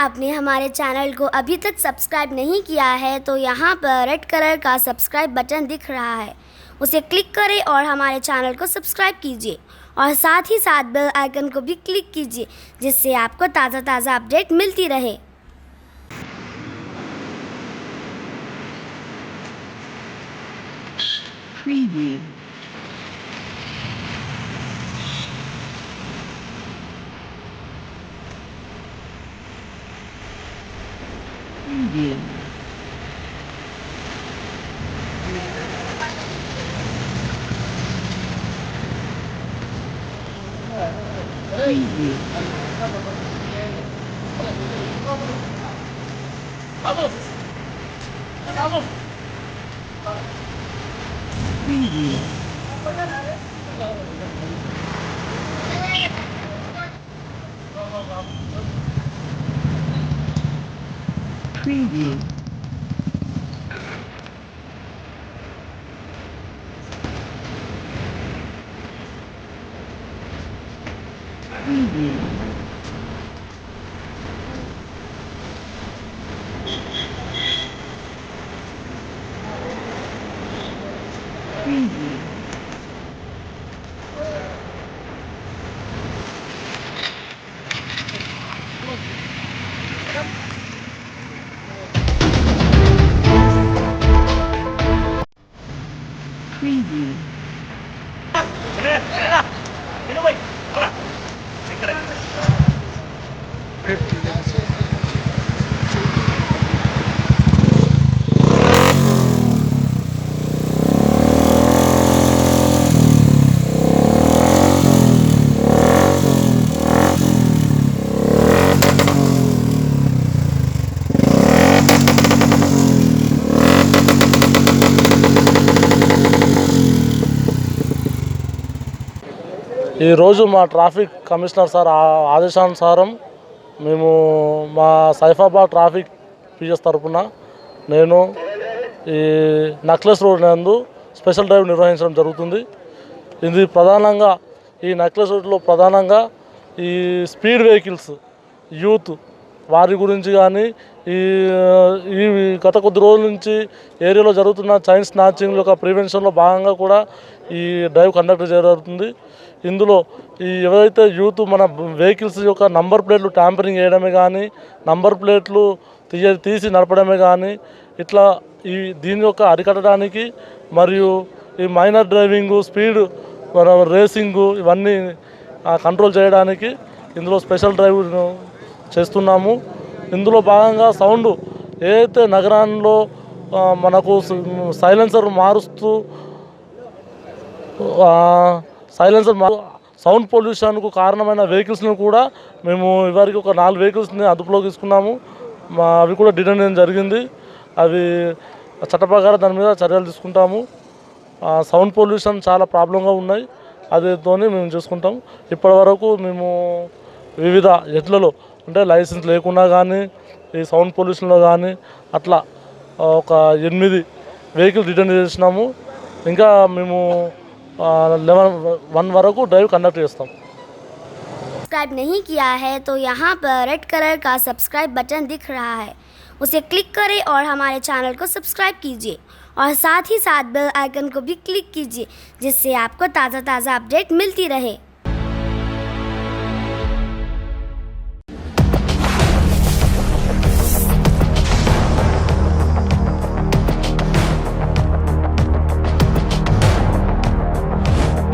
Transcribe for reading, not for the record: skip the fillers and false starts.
आपने हमारे चैनल को अभी तक सब्सक्राइब नहीं किया है तो यहाँ पर रेड कलर का सब्सक्राइब बटन दिख रहा है, उसे क्लिक करें और हमारे चैनल को सब्सक्राइब कीजिए और साथ ही साथ बेल आइकन को भी क्लिक कीजिए, जिससे आपको ताज़ा अपडेट मिलती रहे। Preview. Preview. Preview. Preview. Preview. Preview. Preview. Preview. ఈరోజు మా ట్రాఫిక్ కమిషనర్ సార్ ఆదేశానుసారం మేము మా సైఫాబాద్ ట్రాఫిక్ పిఎస్ తరఫున నేను ఈ నక్లెస్ రోడ్ నందు స్పెషల్ డ్రైవ్ నిర్వహించడం జరుగుతుంది. ఇది ప్రధానంగా ఈ నక్లెస్ రోడ్లో ప్రధానంగా ఈ స్పీడ్ వెహికల్స్ యూత్ వారి గురించి కానీ ఈ గత కొద్ది రోజుల నుంచి ఏరియాలో జరుగుతున్న చైన్ స్నాచింగ్ యొక్క ప్రివెన్షన్లో భాగంగా కూడా ఈ డ్రైవ్ కండక్ట్ జరుగుతుంది. ఇందులో ఈ ఎవరైతే యూత్ మన వెహికల్స్ యొక్క నంబర్ ప్లేట్లు ట్యాంపరింగ్ చేయడమే కానీ, నంబర్ ప్లేట్లు తీసి నడపడమే కానీ ఇట్లా దీని యొక్క అరికట్టడానికి మరియు ఈ మైనర్ డ్రైవింగు, స్పీడ్ రేసింగు ఇవన్నీ కంట్రోల్ చేయడానికి ఇందులో స్పెషల్ డ్రైవ్ చేస్తున్నాము. ఇందులో భాగంగా సౌండ్ ఏదైతే నగరాల్లో మనకు సైలెన్సర్ మారుస్తూ సౌండ్ పొల్యూషన్కు కారణమైన వెహికల్స్ని కూడా మేము ఇవరికి ఒక 4 వెహికల్స్ని అదుపులోకి తీసుకున్నాము. అవి కూడా డిటైన్ చేయడం జరిగింది. అవి చట్టప్రకారం దాని మీద చర్యలు తీసుకుంటాము. సౌండ్ పొల్యూషన్ చాలా ప్రాబ్లంగా ఉన్నాయి, అదితోని మేము చూసుకుంటాం. ఇప్పటి వరకు మేము వివిధ ఎడ్లలో అంటే లైసెన్స్ లేకుండా కానీ ఈ సౌండ్ పొల్యూషన్లో కానీ అట్లా ఒక 8 వెహికల్ రిటర్న్ చేసినాము. ఇంకా మేము 1 వరకు డ్రైవ్ కండక్ట్ చేస్తాం. सब्सक्राइब नहीं किया है तो यहाँ पर रेड कलर का सब्सक्राइब बटन दिख रहा है, उसे क्लिक करें और हमारे चैनल को सब्सक्राइब कीजिए और साथ ही साथ बेल आइकन को भी क्लिक कीजिए, जिससे आपको ताज़ा अपडेट मिलती रहे।